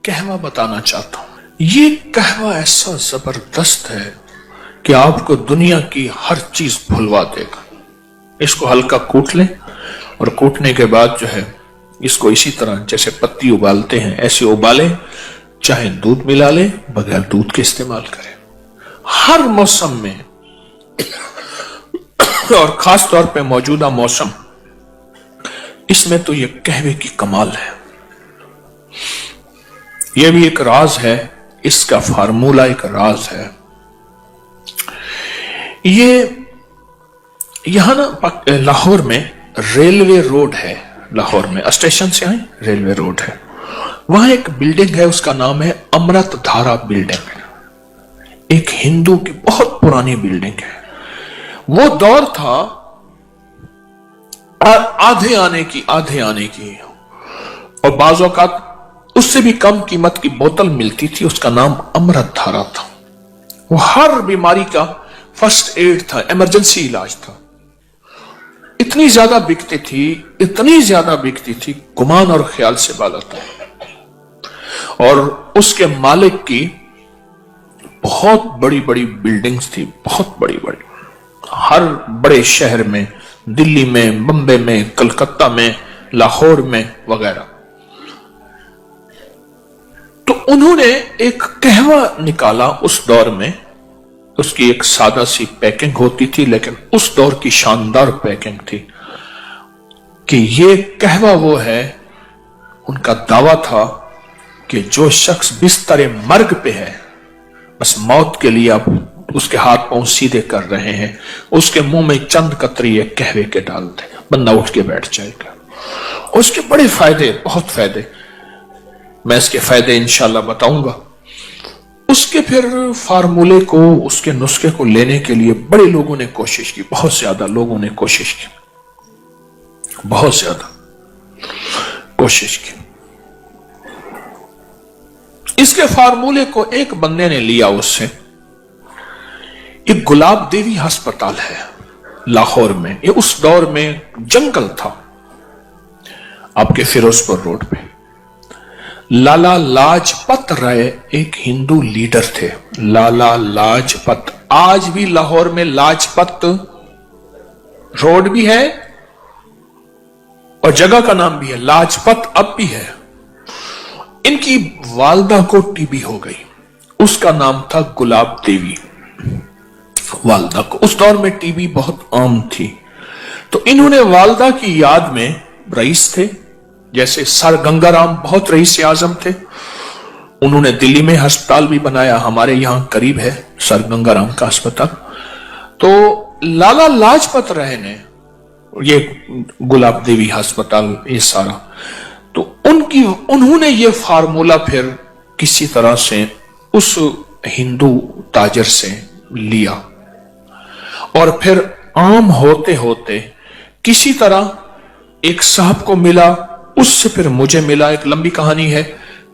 कहवा बताना चाहता हूं। ये कहवा ऐसा जबरदस्त है कि आपको दुनिया की हर चीज भुलवा देगा। इसको हल्का कूट लें और कूटने के बाद जो है इसको इसी तरह जैसे पत्ती उबालते हैं ऐसे उबालें, चाहे दूध मिला ले, बगैर दूध के इस्तेमाल करें हर मौसम में और खास तौर पे मौजूदा मौसम, इसमें तो ये कहवे की कमाल है। ये भी एक राज है, इसका फार्मूला एक राज है। ये यहां ना लाहौर में रेलवे रोड है, लाहौर में स्टेशन से आए रेलवे रोड है, वहां एक बिल्डिंग है, उसका नाम है अमृत धारा बिल्डिंग। एक हिंदू की बहुत पुरानी बिल्डिंग है। वो दौर था आधे आने की और बाज़ औक़ात उससे भी कम कीमत की बोतल मिलती थी, उसका नाम अमृत धारा था। वो हर बीमारी का फर्स्ट एड था, इमरजेंसी इलाज था। इतनी ज्यादा बिकती थी, गुमान और ख्याल से बाला था। और उसके मालिक की बहुत बड़ी बड़ी बिल्डिंग्स थी, बहुत बड़ी बड़ी, हर बड़े शहर में, दिल्ली में, बम्बे में, कलकत्ता में, लाहौर में वगैरह। तो उन्होंने एक कहवा निकाला उस दौर में। उसकी एक सादा सी पैकिंग होती थी, लेकिन उस दौर की शानदार पैकिंग थी कि ये कहवा वो है। उनका दावा था कि जो शख्स बिस्तर मर्ग पे है, बस मौत के लिए आप उसके हाथ पांव सीधे कर रहे हैं, उसके मुंह में चंद कतरी कहवे के डाल दे, बंदा उठ के बैठ जाएगा। उसके बड़े फायदे, बहुत फायदे, मैं इसके फायदे इंशाल्लाह बताऊंगा। उसके फिर फार्मूले को, उसके नुस्खे को लेने के लिए बड़े लोगों ने कोशिश की, बहुत ज्यादा लोगों ने कोशिश की, बहुत ज्यादा कोशिश की। इसके फार्मूले को एक बंदे ने लिया उससे। एक गुलाब देवी अस्पताल है लाहौर में, ये उस दौर में जंगल था, आपके फिरोजपुर रोड पे। लाला लाजपत राय एक हिंदू लीडर थे, लाला लाजपत। आज भी लाहौर में लाजपत रोड भी है और जगह का नाम भी है लाजपत, अब भी है। इनकी वालदा को टीबी हो गई, उसका नाम था गुलाब देवी वालदा को। उस दौर में टीबी बहुत आम थी, तो इन्होंने वालदा की याद में, रईस थे जैसे सर गंगाराम, बहुत रईस आजम थे, उन्होंने दिल्ली में अस्पताल भी बनाया, हमारे यहां करीब है सर गंगाराम का अस्पताल। तो लाला लाजपत राय ने ये गुलाब देवी अस्पताल, ये सारा, तो उन्होंने ये फार्मूला फिर किसी तरह से उस हिंदू ताजर से लिया और फिर आम होते होते किसी तरह एक साहब को मिला, उससे फिर मुझे मिला, एक लंबी कहानी है।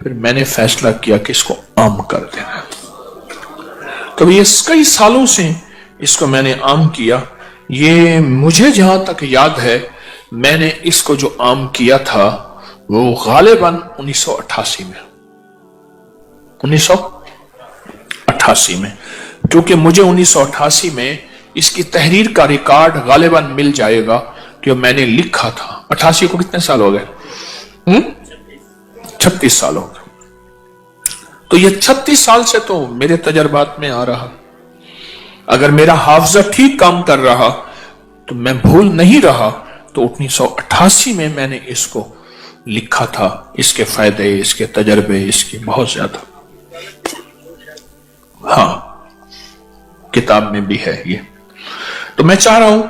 फिर मैंने फैसला किया कि इसको आम कर देना। तो ये कई सालों से इसको मैंने आम किया। ये मुझे जहां तक याद है, मैंने इसको जो आम किया था वो गालिबन 1988 में, 1988 में, क्योंकि मुझे 1988 में इसकी तहरीर का रिकॉर्ड गालिबन मिल जाएगा कि मैंने लिखा था। 88 को कितने साल हो गए? 36 साल हो गए। तो ये 36 साल से तो मेरे तजर्बात में आ रहा। अगर मेरा हाफजा ठीक काम कर रहा तो मैं भूल नहीं रहा, तो 1988 में मैंने इसको लिखा था। इसके फायदे, इसके तजर्बे, इसके बहुत ज्यादा, हाँ, किताब में भी है ये। तो मैं चाह रहा हूं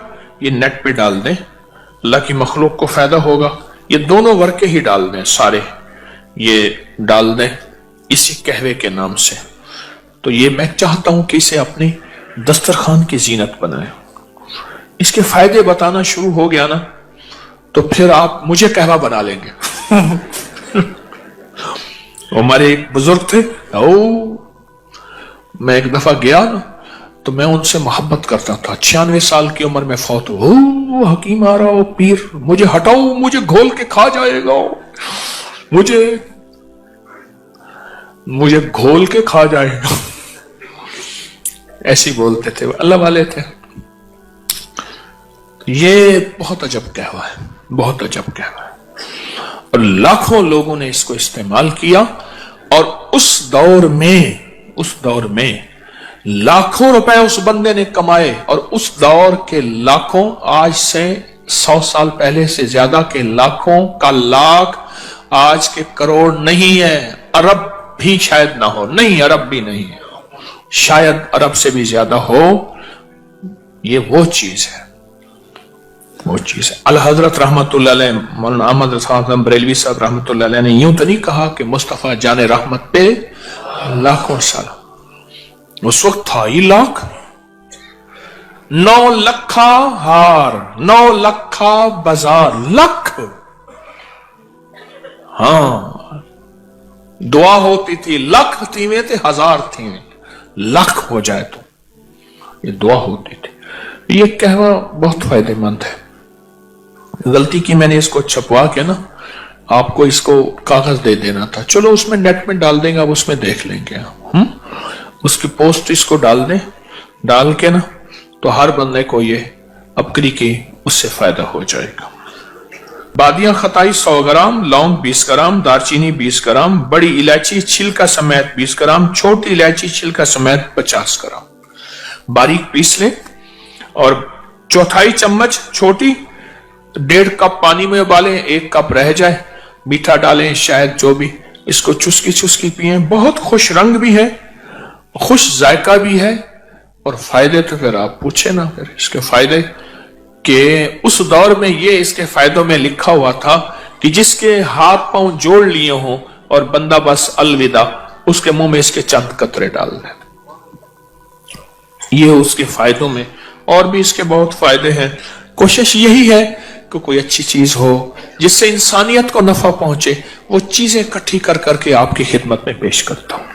ये नेट पे डाल दें, अल्लाह की मखलूक को फायदा होगा। ये दोनों वर्के ही डाल दें, सारे ये डाल दें इसी कहवे के नाम से। तो ये मैं चाहता हूं कि इसे अपनी दस्तरखान की जीनत बनाएं। इसके फायदे बताना शुरू हो गया ना, तो फिर आप मुझे कहवा बना लेंगे। हमारे एक बुजुर्ग थे, मैं एक दफा गया ना, तो मैं उनसे मोहब्बत करता था। 96 साल की उम्र में फौत हो, हकीम आ रहा हो, पीर, मुझे हटाओ, मुझे घोल के खा जाएगा, मुझे। मुझे घोल के खा जाएगा, ऐसे बोलते थे, अल्लाह वाले थे। ये बहुत अजब कहवा है, बहुत अजब कहवा है, और लाखों लोगों ने इसको इस्तेमाल किया। और उस दौर में लाखों रुपए उस बंदे ने कमाए, और उस दौर के लाखों, आज से 100 साल पहले से ज्यादा के लाखों का लाख आज के करोड़ नहीं है, अरब भी शायद ना हो, नहीं अरब भी नहीं है, शायद अरब से भी ज्यादा हो। ये वो चीज है, वो चीज है। अल हजरत रहमतुल्लाह अलैह मौलाना अहमद रज़ा बरेलवी साहब रहमतुल्लाह अलैह ने यूं तो नहीं कहा कि मुस्तफा जाने रहमत पे लाखों साल, उस वक्त था ही लाख। 9 लखा हार, 9 लखा बाजार, लख। हाँ, दुआ होती थी, लख थीवे थे, हजार थीवे, लख हो जाए तो ये दुआ होती थी। ये कहवा बहुत फायदेमंद है। गलती की मैंने इसको छपवा के ना आपको इसको कागज दे देना था, चलो उसमें नेट में डाल देंगे, आप उसमें देख लेंगे। उसकी पोस्ट इसको डाल दें, डाल के ना तो हर बंदे को ये अबकरी की उससे फायदा हो जाएगा। बादियां खताई 100 ग्राम, लौंग 20 ग्राम, दारचीनी 20 ग्राम, बड़ी इलायची छिलका समेत 20 ग्राम, छोटी इलायची छिलका समेत 50 ग्राम बारीक पीस लें। और चौथाई चम्मच छोटी 1.5 कप पानी में उबालें, 1 कप रह जाए, मीठा डालें, शायद जो भी, इसको चुस्की चुस्की पिएं। बहुत खुश रंग भी है, खुश जायका भी है, और फायदे तो फिर आप पूछे ना, फिर इसके फायदे कि उस दौर में ये इसके फायदों में लिखा हुआ था कि जिसके हाथ पांव जोड़ लिए हों और बंदा बस अलविदा, उसके मुंह में इसके चंद कतरे डाल दें। ये उसके फायदों में, और भी इसके बहुत फायदे हैं। कोशिश यही है कि कोई अच्छी चीज हो जिससे इंसानियत को नफा पहुंचे, वो चीजें इकट्ठी कर करके आपकी खिदमत में पेश करता हूं,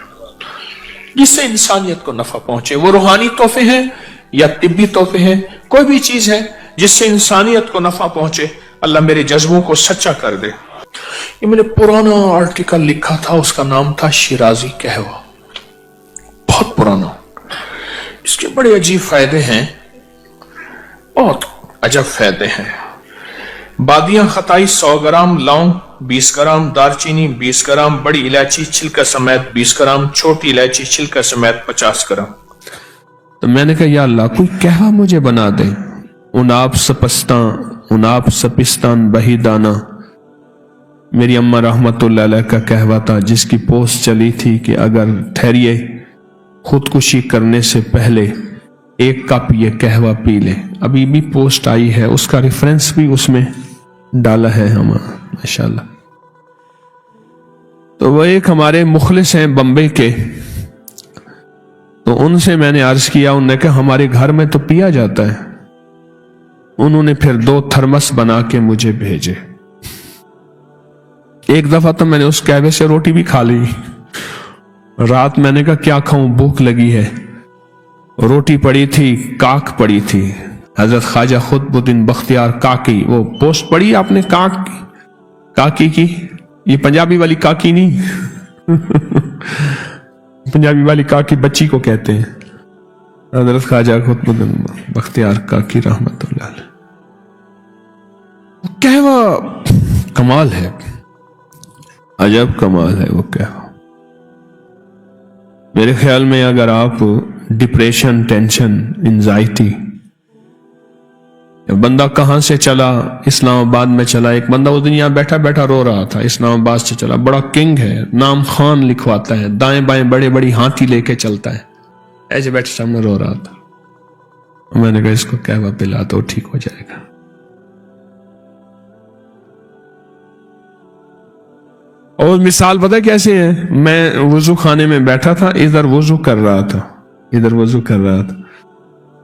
जिससे इंसानियत को नफा पहुंचे। वो रूहानी तोहफे हैं या तिब्बी तोहफे हैं, कोई भी चीज है जिससे इंसानियत को नफा पहुंचे, अल्लाह मेरे जज्बों को सच्चा कर दे। ये मैंने पुराना आर्टिकल लिखा था, उसका नाम था शिराजी कहवा, बहुत पुराना। इसके बड़े अजीब फायदे हैं, बहुत अजब फायदे हैं। बादियां खताई 100 ग्राम, लौंग 20 ग्राम, दारचीनी 20 ग्राम, बड़ी इलायची छिलका समेत 20 ग्राम, छोटी इलायची छिलका समेत 50 ग्राम। तो मैंने कहा या अल्लाह कोई कहवा मुझे बना दे। उनाब सपिस्तान बही दाना, मेरी अम्मा रहमतुल्लाह अलैह का कहवा था, जिसकी पोस्ट चली थी कि अगर ठहरिए खुदकुशी करने से पहले 1 कप ये कहवा पी ले। अभी भी पोस्ट आई है, उसका रेफरेंस भी उसमें डाला है हमारा माशाल्लाह। तो वो एक हमारे मुखलिस हैं बम्बई के, तो उनसे मैंने अर्ज किया, उन्होंने कहा हमारे घर में तो पिया जाता है। उन्होंने फिर 2 थर्मस बना के मुझे भेजे। एक दफा तो मैंने उस कहवे से रोटी भी खा ली। रात मैंने कहा क्या खाऊं, भूख लगी है। रोटी पड़ी थी, काक पड़ी थी, हजरत ख्वाजा खुतबुद्दीन बख्तियार काकी। वो पोस्ट पढ़ी आपने काकी की? ये पंजाबी वाली काकी नहीं पंजाबी वाली काकी बच्ची को कहते हैं। हजरत ख्वाजा खुतबुद्दीन बख्तियार काकी रहमतुल्लाह अलैह। कहवा कमाल है, अजब कमाल है वो कहवा। मेरे ख्याल में अगर आप डिप्रेशन, टेंशन, एंजाइटी, बंदा कहां से चला, इस्लामाबाद में चला। एक बंदा उस दिन यहां बैठा बैठा रो रहा था, इस्लामाबाद से चला, बड़ा किंग है, नाम खान लिखवाता है, दाएं बाएं बड़े बड़ी हाथी लेके चलता है, ऐसे बैठे सामने रो रहा था। मैंने कहा इसको कहवा पिला तो ठीक हो जाएगा। और मिसाल पता कैसे है, मैं वुजू खाने में बैठा था, इधर वुजू कर रहा था,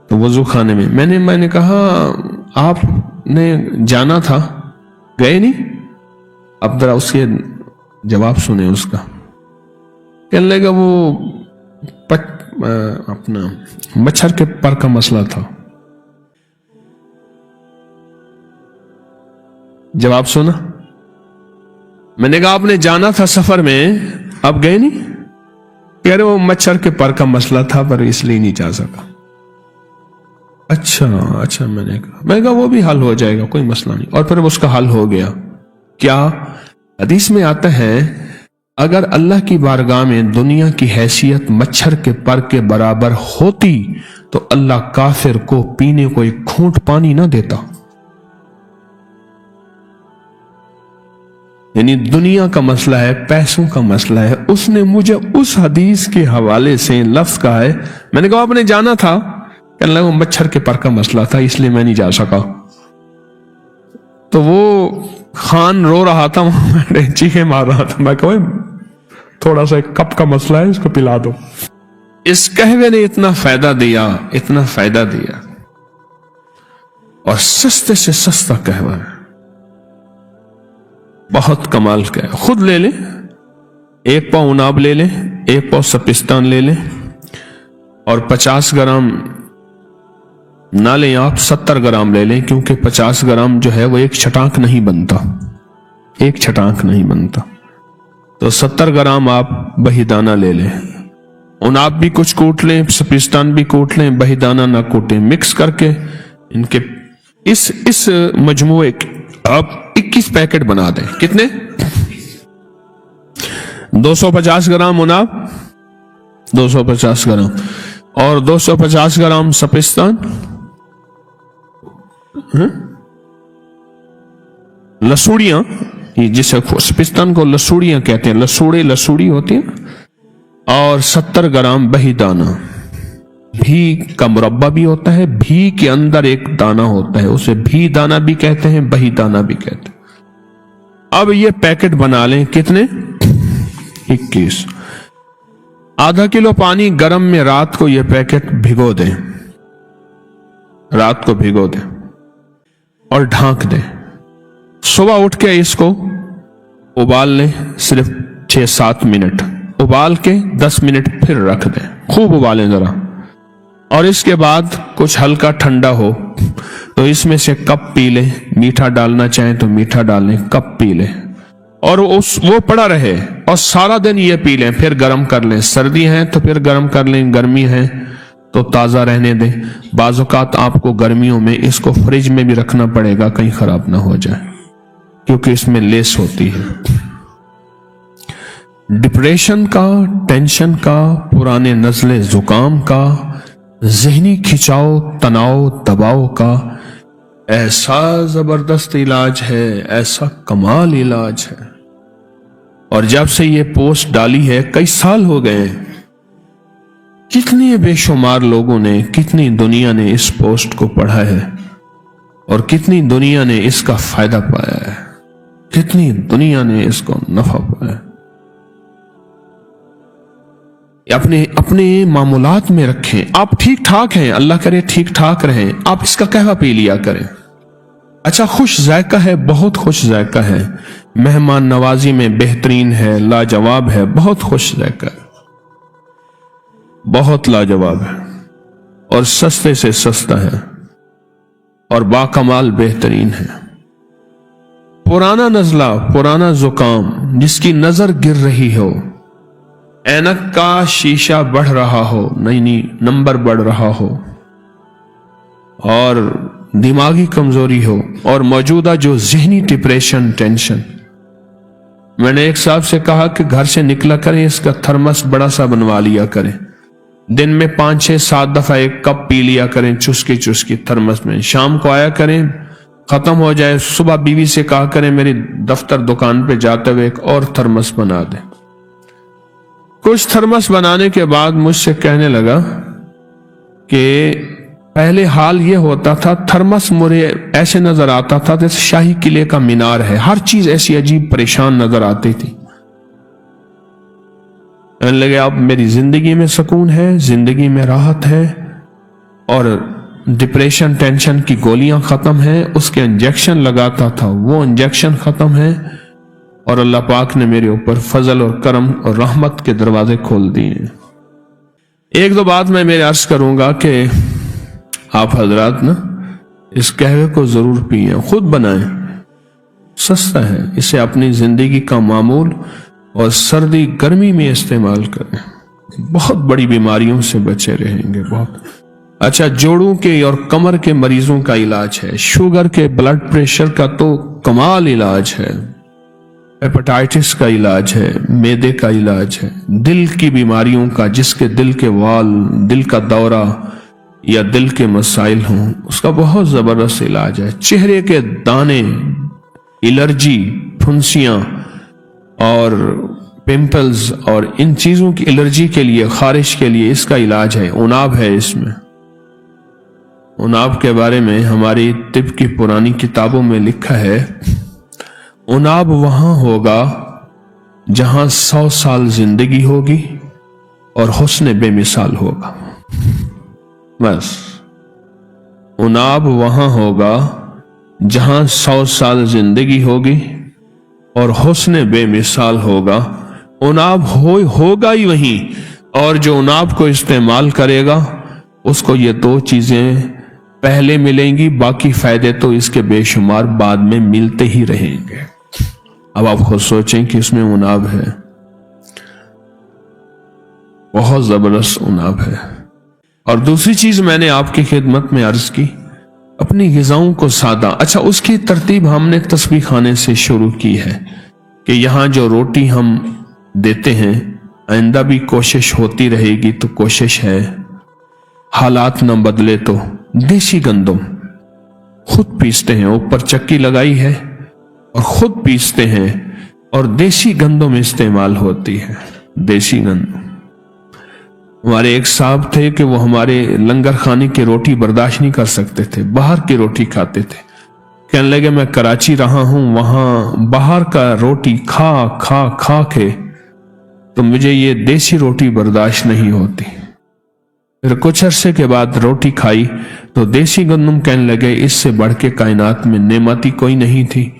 तो वुजू खाने में मैंने कहा आपने जाना था, गए नहीं? अब जरा उसके जवाब सुने उसका। कहने लगा वो अपना मच्छर के पर का मसला था। जवाब सुना? मैंने कहा आपने जाना था सफर में, अब गए नहीं? کہہ رہے وہ مچھر کے پر کا مسئلہ تھا پر اس لیے نہیں جا سکا. اچھا میں نے کہا وہ بھی حل ہو جائے گا, کوئی مسئلہ نہیں. اور پھر اس کا حل ہو گیا. کیا؟ حدیث میں آتا ہے اگر اللہ کی بارگاہ میں دنیا کی حیثیت مچھر کے پر کے برابر ہوتی تو اللہ کافر کو پینے کو ایک گھونٹ پانی نہ دیتا. یعنی دنیا کا مسئلہ ہے, پیسوں کا مسئلہ ہے. اس نے مجھے اس حدیث کے حوالے سے لفظ کہا ہے. میں نے کہا آپ نے جانا تھا, کہنے لگا وہ مچھر کے پر کا مسئلہ تھا اس لیے میں نہیں جا سکا. تو وہ خان رو رہا تھا, میں چیخیں مار رہا تھا. میں کہا تھوڑا سا ایک کپ کا مسئلہ ہے, اس کو پلا دو. اس قہوے نے اتنا فائدہ دیا اور سستے سے سستا قہوہ ہے, بہت کمال کا ہے. خود لے لیں, 1 پاؤ اناب لے لیں, 1 پاؤ سپستان لے لیں, اور 50 گرام نہ لیں آپ, 70 گرام لے لیں, کیونکہ 50 گرام جو ہے وہ ایک چھٹانک نہیں بنتا. تو 70 گرام آپ بہی دانہ لے لیں. اناب بھی کچھ کوٹ لیں, سپستان بھی کوٹ لیں, بہی دانہ نہ کوٹیں. مکس کر کے ان کے اس مجموعے آپ 21 پیکٹ بنا دیں. کتنے؟ 250 گرام اناب, 250 گرام اور 250 گرام سپستان, لسوڑیاں, جسے سپستان کو لسوڑیاں کہتے ہیں, لسوڑی ہوتی ہیں. اور 70 گرام بہی دانہ. بھی کا مربع بھی ہوتا ہے, بھی کے اندر ایک دانہ ہوتا ہے, اسے بھی دانہ بھی کہتے ہیں, بہی دانہ بھی کہتے ہیں. اب یہ پیکٹ بنا لیں. کتنے؟ 21. ½ کلو پانی گرم میں رات کو یہ پیکٹ بھگو دیں, اور ڈھانک دیں. صبح اٹھ کے اس کو ابال لیں, صرف 6-7 منٹ ابال کے 10 منٹ پھر رکھ دیں. خوب ابالیں ذرا. اور اس کے بعد کچھ ہلکا ٹھنڈا ہو تو اس میں سے کپ پی لیں. میٹھا ڈالنا چاہیں تو میٹھا ڈالیں, کپ پی لیں, اور وہ پڑا رہے, اور سارا دن یہ پی لیں. پھر گرم کر لیں, سردی ہیں تو پھر گرم کر لیں, گرمی ہے تو تازہ رہنے دیں. بعض اوقات آپ کو گرمیوں میں اس کو فریج میں بھی رکھنا پڑے گا کہیں خراب نہ ہو جائے, کیونکہ اس میں لیس ہوتی ہے. ڈپریشن کا, ٹینشن کا, پرانے نزلے زکام کا, ذہنی کھچاؤ, تناؤ, دباؤ کا ایسا زبردست علاج ہے, ایسا کمال علاج ہے. اور جب سے یہ پوسٹ ڈالی ہے, کئی سال ہو گئے, کتنے بے شمار لوگوں نے, کتنی دنیا نے اس پوسٹ کو پڑھا ہے, اور کتنی دنیا نے اس کا فائدہ پایا ہے, کتنی دنیا نے اس کو نفع پایا ہے. اپنے معمولات میں رکھیں. آپ ٹھیک ٹھاک ہیں, اللہ کرے ٹھیک ٹھاک رہیں, آپ اس کا قہوہ پی لیا کریں. اچھا خوش ذائقہ ہے, بہت خوش ذائقہ ہے, مہمان نوازی میں بہترین ہے, لاجواب ہے, بہت خوش ذائقہ ہے, بہت لاجواب ہے, اور سستے سے سستا ہے, اور باکمال بہترین ہے. پرانا نزلہ, پرانا زکام, جس کی نظر گر رہی ہو, اینک کا شیشہ بڑھ رہا ہو, نہیں نمبر بڑھ رہا ہو, اور دماغی کمزوری ہو, اور موجودہ جو ذہنی ڈپریشن, ٹینشن. میں نے ایک صاحب سے کہا کہ گھر سے نکلا کریں, اس کا تھرمس بڑا سا بنوا لیا کریں, دن میں 5-6-7 دفعہ ایک کپ پی لیا کریں, چسکی تھرمس میں. شام کو آیا کریں, ختم ہو جائے, صبح بیوی سے کہا کریں میری دفتر دکان پہ جاتے ہوئے ایک اور تھرمس بنا دیں. کچھ تھرمس بنانے کے بعد مجھ سے کہنے لگا کہ پہلے حال یہ ہوتا تھا, تھرمس مجھے ایسے نظر آتا تھا جیسے شاہی قلعے کا مینار ہے, ہر چیز ایسی عجیب پریشان نظر آتی تھی. کہنے لگے اب میری زندگی میں سکون ہے, زندگی میں راحت ہے, اور ڈپریشن, ٹینشن کی گولیاں ختم ہیں. اس کے انجیکشن لگاتا تھا, وہ انجیکشن ختم ہے, اور اللہ پاک نے میرے اوپر فضل اور کرم اور رحمت کے دروازے کھول دیے ہیں. 1-2 بات میں میرے عرض کروں گا کہ آپ حضرات نا اس قہوے کو ضرور پئیں, خود بنائیں, سستا ہے, اسے اپنی زندگی کا معمول اور سردی گرمی میں استعمال کریں. बहुत बड़ी बीमारियों से बचे रहेंगे। बहुत अच्छा, जोड़ों के और कमर के मरीजों का इलाज है, शुगर के, ब्लड प्रेशर का तो कमाल इलाज है, हेपेटाइटिस का इलाज है, मैदे का इलाज है, दिल की बीमारियों का, जिसके दिल के वाल, दिल का दौरा या दिल के मसाइल हों, उसका बहुत जबरदस्त इलाज है। चेहरे के दाने, एलर्जी, फुंसियां और पिंपल्स और इन चीजों की एलर्जी के लिए, खारिश के लिए इसका इलाज है। उनाब है इसमें। उनाब के बारे में हमारी तिब की पुरानी किताबों में लिखा है, उनाब वहां होगा जहां 100 साल जिंदगी होगी और हुस्न बेमिसाल होगा। बस, उनाब वहां होगा जहां 100 साल जिंदगी होगी और हुस्न बेमिसाल होगा। उनाब होगा ही वहीं, और जो उनाब को इस्तेमाल करेगा उसको ये दो चीजें पहले मिलेंगी, बाकी फायदे तो इसके बेशुमार बाद में मिलते ही रहेंगे। अब आप खुद सोचें कि इसमें उनाब है, बहुत जबरदस्त उनाब है। और दूसरी चीज मैंने आपकी खिदमत में अर्ज की, अपनी ग़िज़ाओं को सादा। अच्छा, उसकी तरतीब हमने तस्बीह खाने से शुरू की है कि यहां जो रोटी हम देते हैं, आइंदा भी कोशिश होती रहेगी, तो कोशिश है हालात न बदले तो देसी गंदम खुद पीसते हैं, ऊपर चक्की लगाई है और खुद पीसते हैं, और देसी गंदम इस्तेमाल होती है। देसी गंदम। हमारे एक साहब थे कि वो हमारे लंगर खाने की रोटी बर्दाश्त नहीं कर सकते थे, बाहर की रोटी खाते थे। कहने लगे मैं कराची रहा हूं, वहां बाहर का रोटी खा खा खा के तो मुझे ये देसी रोटी बर्दाश्त नहीं होती। फिर कुछ अरसे के बाद रोटी खाई तो देसी गंदम, कहने लगे इससे बढ़ के कायनात में नेमती कोई नहीं थी,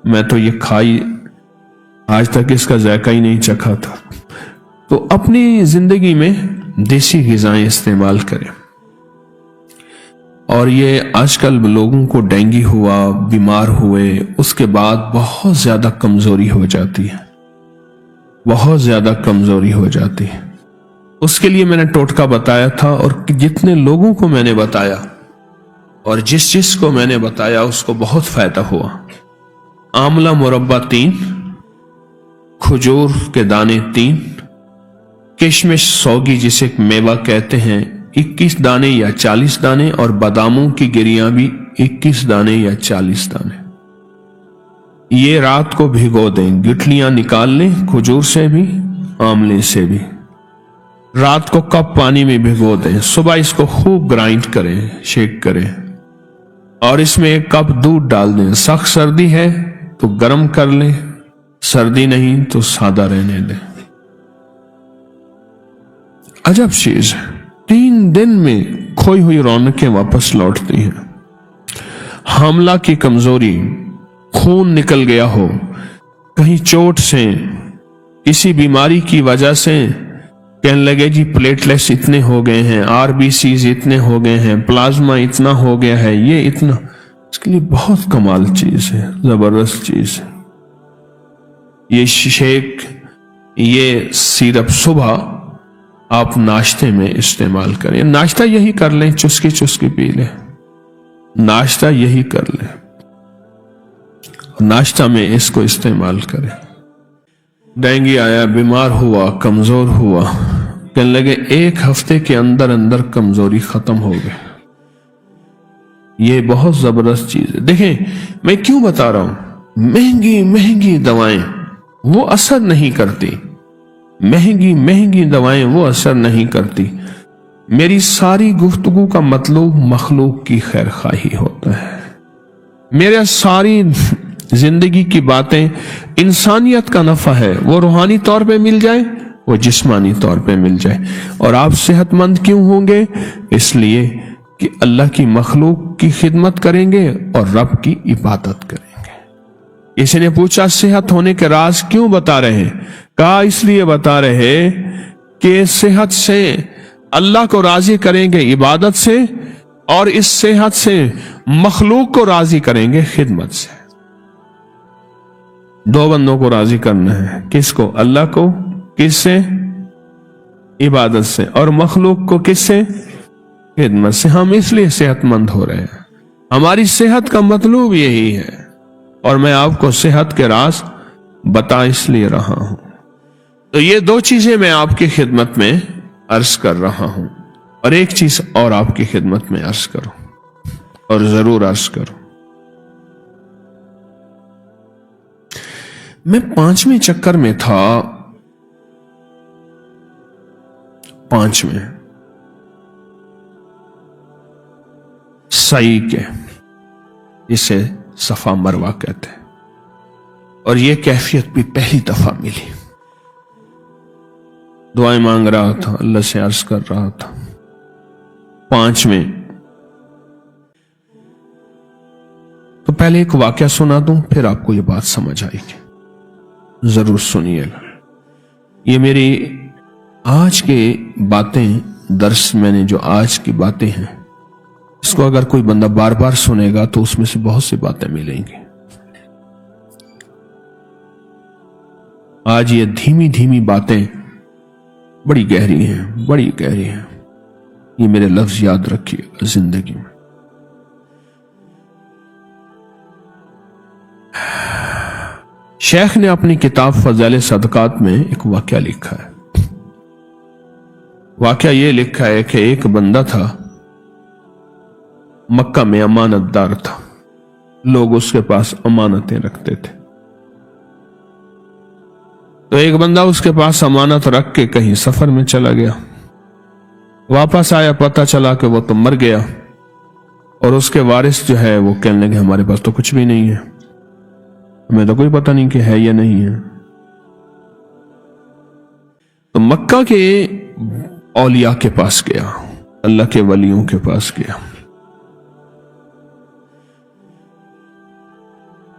मैं तो ये खाई, आज तक इसका जायका ही नहीं चखा था। तो अपनी जिंदगी में देसी ग़िज़ाएं इस्तेमाल करें। और ये आजकल लोगों को डेंगू हुआ, बीमार हुए, उसके बाद बहुत ज्यादा कमजोरी हो जाती है, बहुत ज्यादा कमजोरी हो जाती है। उसके लिए मैंने टोटका बताया था, और जितने लोगों को मैंने बताया और जिस को मैंने बताया उसको बहुत फायदा हुआ। आंवला मुरब्बा 3, खजूर के दाने 3, किशमिश सौगी जिसे मेवा कहते हैं 21 दाने या 40 दाने, और बादामों की गिरियां भी 21 दाने या 40 दाने। ये रात को भिगो दें, गिटलियां निकाल लें, खजूर से भी, आंवले से भी। रात को कप पानी में भिगो दें, सुबह इसको खूब ग्राइंड करें, शेक करें, और इसमें 1 कप दूध डाल दें। सख्त सर्दी है तो गर्म कर लें, सर्दी नहीं तो सादा रहने दें। अजब चीज है, 3 दिन में खोई हुई रौनकें वापस लौटती हैं। हामला की कमजोरी, खून निकल गया हो, कहीं चोट से, किसी बीमारी की वजह से, कहने लगे जी प्लेटलेट्स इतने हो गए हैं, आरबीसीज इतने हो गए हैं, प्लाज्मा इतना हो गया है, ये इतना, इसके लिए बहुत कमाल चीज है, जबरदस्त चीज है। ये शेक, ये सिरप सुबह आप नाश्ते में इस्तेमाल करें। नाश्ता यही कर लें, चुस्की चुस्की पी लें, नाश्ता यही कर लें, नाश्ता में इसको इस्तेमाल करें। डेंगू आया, बीमार हुआ, कमजोर हुआ, कहने लगे 1 हफ्ते के अंदर अंदर कमजोरी खत्म हो गई। ये बहुत जबरदस्त चीज है। देखें मैं क्यों बता रहा हूं, महंगी महंगी दवाएं वो असर नहीं करती, महंगी महंगी दवाएं वो असर नहीं करती। मेरी सारी गुफ्तगू का मतलब मखलूक की खैर खाही होता है। मेरा सारी जिंदगी की बातें इंसानियत का नफा है, वो रूहानी तौर पे मिल जाए, वो जिस्मानी तौर पे मिल जाए। और आप सेहतमंद क्यों होंगे? इसलिए कि अल्लाह की मखलूक की खिदमत करेंगे और रब की इबादत करेंगे। किसी ने पूछा सेहत होने के राज क्यों बता रहे? कहा इसलिए बता रहे कि सेहत से अल्लाह को राजी करेंगे इबादत से, और इस सेहत से मखलूक को राजी करेंगे खिदमत से। 2 बंदों को राजी करना है, किसको? अल्लाह को। किससे? इबादत से और मखलूक को किससे? खिदमत से। हम इसलिए सेहतमंद हो रहे हैं, हमारी सेहत का मतलब यही है, और मैं आपको सेहत के राज बता इसलिए रहा हूं। तो ये दो चीजें मैं आपकी खिदमत में अर्ज कर रहा हूं, और एक चीज और आपकी खिदमत में अर्ज करूं, और जरूर अर्ज करूं। मैं 5वें चक्कर में था, 5वें सई के, इसे सफा मरवा कहते हैं, और यह कैफियत भी पहली दफा मिली। दुआएं मांग रहा था, अल्लाह से अर्ज कर रहा था। 5वें तो पहले एक वाकया सुना दूं, फिर आपको यह बात समझ आएगी, जरूर सुनिएगा। ये मेरी आज के बातें, दर्स मैंने जो आज की बातें हैं, इसको अगर कोई बंदा बार बार सुनेगा तो उसमें से बहुत सी बातें मिलेंगी। आज ये धीमी धीमी बातें बड़ी गहरी हैं, बड़ी गहरी हैं। ये मेरे लफ्ज याद रखिएगा जिंदगी में। शेख ने अपनी किताब फज़ाइल सदकात में एक वाकया लिखा है। वाकया ये लिखा है कि एक बंदा था, मक्का में अमानतदार था, लोग उसके पास अमानतें रखते थे। तो एक बंदा उसके पास अमानत रख के कहीं सफर में चला गया, वापस आया, पता चला कि वो तो मर गया, और उसके वारिस जो है वो कहने लगे हमारे पास तो कुछ भी नहीं है, हमें तो कोई पता नहीं कि है या नहीं है। तो मक्का के औलिया के पास गया, अल्लाह के वलियों के पास गया।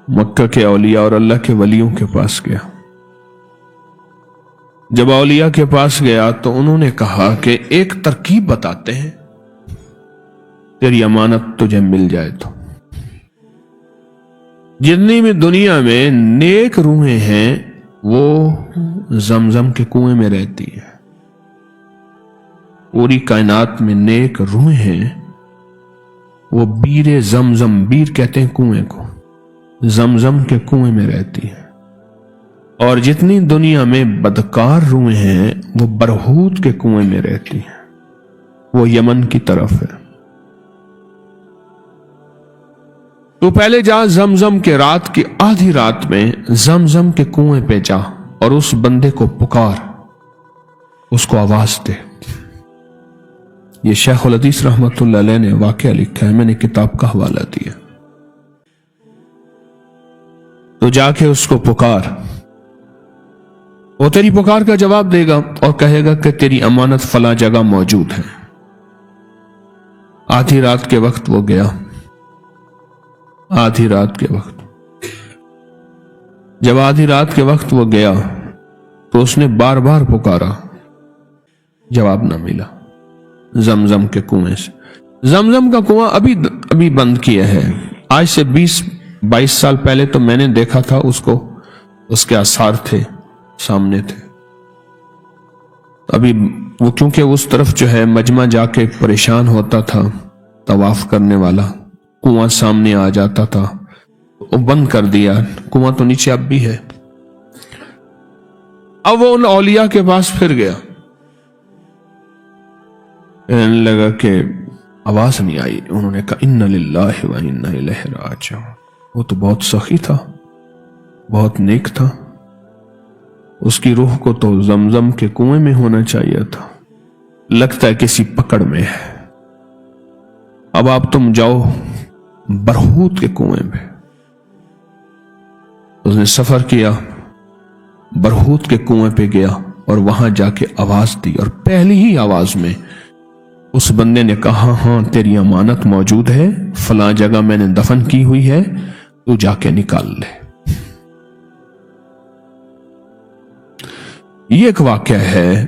मक्का के औलिया और अल्लाह के वलियों के पास गया। जब औलिया के पास गया तो उन्होंने कहा कि एक तरकीब बताते हैं, तेरी अमानत तुझे मिल जाए तो। जितनी भी दुनिया में नेक रूहें हैं वो जमजम के कुएं में रहती है। पूरी कायनात में नेक रूहें हैं, वो बीरे जमजम, बीर कहते हैं कुएं को, जमजम के कुएं में रहती है। और जितनी दुनिया में बदकार रूहें हैं वो बरहूत के कुएं में रहती हैं, वो यमन की तरफ है। तो पहले जा जमजम के रात की आधी रात में जमजम के कुएं पे जा और उस बंदे को पुकार, उसको आवाज दे। ये शेखुल हदीस रहमतुल्लाह अलैह ने वाकया लिखा है, मैंने किताब का हवाला दिया। तो जाके उसको पुकार, वो तेरी पुकार का जवाब देगा और कहेगा कि तेरी अमानत फला जगह मौजूद है। आधी रात के वक्त वो गया, आधी रात के वक्त, जब आधी रात के वक्त वो गया तो उसने बार बार पुकारा, जवाब ना मिला। जमजम के कुएं से, जमजम का कुआं अभी बंद किया है। आज से 20-22 साल पहले तो मैंने देखा था उसको, उसके आसार थे, सामने थे। अभी वो क्योंकि उस तरफ जो है मजमा जाके परेशान होता था, तवाफ करने वाला, कुआं सामने आ जाता था, वो बंद कर दिया। कुआं तो नीचे अब भी है। अब वो उन औलिया के पास फिर गया, कहने लगा कि आवाज नहीं आई। उन्होंने कहा इन्ना लिल्लाहि व इन्ना इलैहि राजिऊन। वो तो बहुत सखी था, बहुत नेक था, उसकी रूह को तो जमजम के कुएं में होना चाहिए था, लगता है किसी पकड़ में है। अब आप तुम जाओ बरहूत के कुएं में। उसने सफर किया, बरहूत के कुएं पे गया और वहां जाके आवाज दी, और पहली ही आवाज में उस बंदे ने कहा, हां तेरी अमानत मौजूद है, फलां जगह मैंने दफन की हुई है, तू जाके निकाल ले। ये एक वाकया है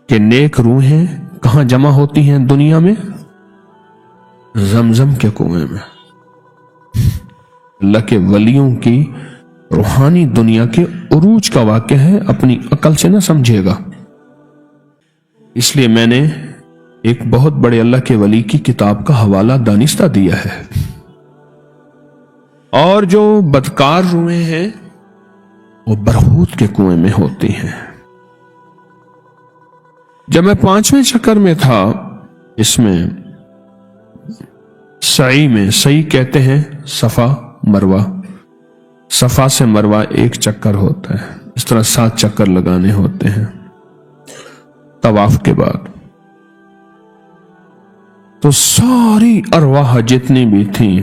कि नेक रूहें कहां जमा होती हैं दुनिया में? जमजम के कुएं में। अल्लाह के वलियों की रूहानी दुनिया के उरूज का वाकया है, अपनी अकल से ना समझेगा, اس لیے میں نے ایک بہت بڑے اللہ کے ولی کی کتاب کا حوالہ دانستہ دیا ہے. اور جو بدکار روحیں ہیں وہ برہوت کے کنویں میں ہوتی ہیں. جب میں 5ویں چکر میں تھا، اس میں سعی میں، سعی کہتے ہیں صفا مروہ، صفا سے مروہ ایک چکر ہوتا ہے، اس طرح 7 چکر لگانے ہوتے ہیں طواف کے بعد. تو ساری ارواح جتنی بھی تھیں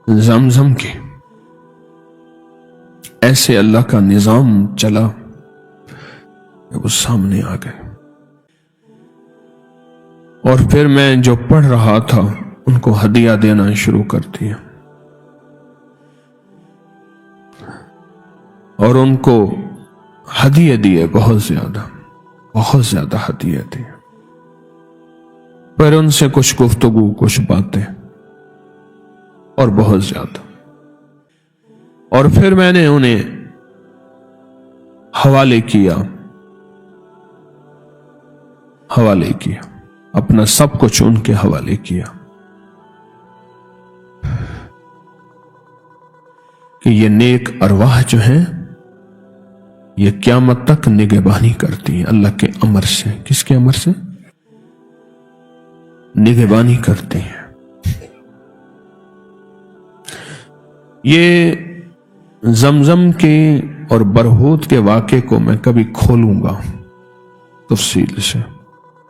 زمزم کی، ایسے اللہ کا نظام چلا کہ وہ سامنے آ گئے. اور پھر میں جو پڑھ رہا تھا ان کو ہدیہ دینا شروع کر دیا، اور ان کو ہدیے دیے، بہت زیادہ ہدیے دیے. پھر ان سے کچھ گفتگو، کچھ باتیں، اور بہت زیادہ. اور پھر میں نے انہیں حوالے کیا، اپنا سب کچھ ان کے حوالے کیا کہ یہ نیک ارواح جو ہیں یہ قیامت تک نگہبانی کرتی ہیں اللہ کے امر سے. کس کے امر سے؟ نگہبانی کرتی ہیں. یہ زمزم کے اور برہوت کے واقعے کو میں کبھی کھولوں گا تفصیل سے،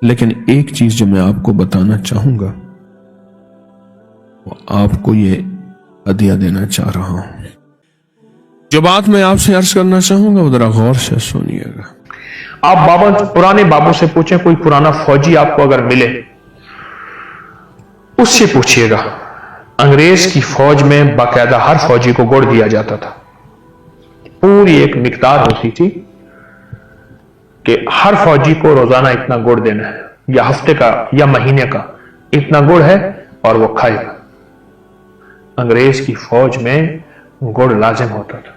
لیکن ایک چیز جو میں آپ کو بتانا چاہوں گا، وہ آپ کو یہ ہدیہ دینا چاہ رہا ہوں. جو بات میں آپ سے عرض کرنا چاہوں گا وہ ذرا غور سے سنیے گا. آپ پرانے بابوں سے پوچھیں، کوئی پرانا فوجی آپ کو اگر ملے اس سے پوچھئے گا. انگریز کی فوج میں باقاعدہ ہر فوجی کو گڑ دیا جاتا تھا. پوری ایک مقدار ہوتی تھی کہ ہر فوجی کو روزانہ اتنا گڑ دینا ہے، یا ہفتے کا یا مہینے کا اتنا گڑ ہے اور وہ کھائے گا. انگریز کی فوج میں گڑ لازم ہوتا تھا.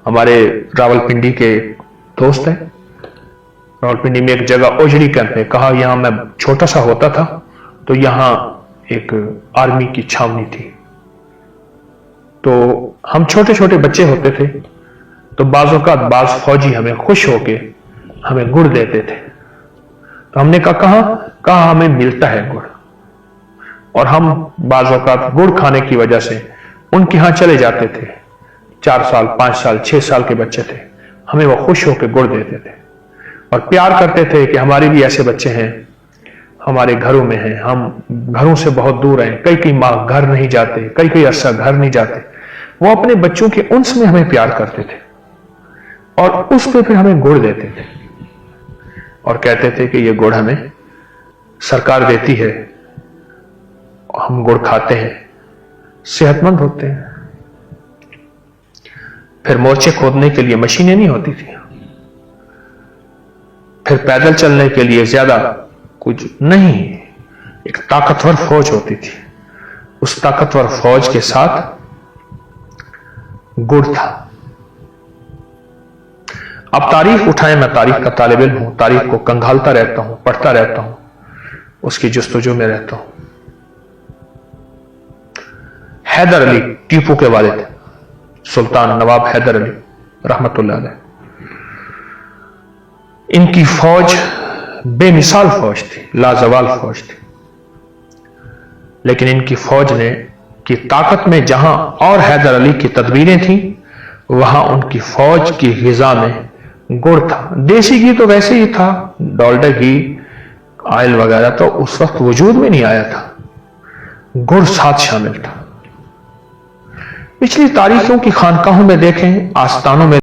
ہمارے راولپنڈی کے دوست ہیں، راولپنڈی میں ایک جگہ اوجڑی کیمپ ہے، کہا یہاں میں چھوٹا سا ہوتا تھا تو یہاں ایک آرمی کی چھاونی تھی. تو ہم چھوٹے چھوٹے بچے ہوتے تھے، تو بعض اوقات بعض فوجی ہمیں خوش ہو کے ہمیں گڑ دیتے تھے. تو ہم نے کہا ہمیں ملتا ہے گڑ، اور ہم بعض اوقات گڑ کھانے کی وجہ سے ان کے ہاں چلے جاتے تھے. 4 سال 5 سال 6 سال کے بچے تھے، ہمیں وہ خوش ہو کے گڑ دیتے تھے اور پیار کرتے تھے کہ ہمارے بھی ایسے بچے ہیں، ہمارے گھروں میں ہیں، ہم گھروں سے بہت دور ہیں، کئی ماہ گھر نہیں جاتے، کئی عرصہ گھر نہیں جاتے. وہ اپنے بچوں کے انس میں ہمیں پیار کرتے تھے اور اس پہ پھر ہمیں گڑ دیتے تھے اور کہتے تھے کہ یہ گڑ ہمیں سرکار دیتی ہے، ہم گڑ کھاتے ہیں، صحت مند ہوتے ہیں. پھر مورچے کھودنے کے لیے مشینیں نہیں ہوتی تھی، پھر پیدل چلنے کے لیے زیادہ کچھ نہیں، ایک طاقتور فوج ہوتی تھی. اس طاقتور فوج کے ساتھ گڑ تھا. اب تاریخ اٹھائیں، میں تاریخ کا طالب علم ہوں، تاریخ کو کنگھالتا رہتا ہوں، پڑھتا رہتا ہوں، اس کی جستجو میں رہتا ہوں. حیدر علی ٹیپو کے والد سلطان نواب حیدر علی رحمت اللہ علیہ، ان کی فوج بے مثال فوج تھی، لازوال فوج تھی. لیکن ان کی فوج نے کی طاقت میں جہاں اور حیدر علی کی تدبیریں تھیں، وہاں ان کی فوج کی غذا میں گڑ تھا. دیسی گھی تو ویسے ہی تھا، ڈالڈا گھی، آئل وغیرہ تو اس وقت وجود میں نہیں آیا تھا، گڑ ساتھ شامل تھا. پچھلی تاریخوں کی خانقاہوں میں دیکھیں، آستانوں میں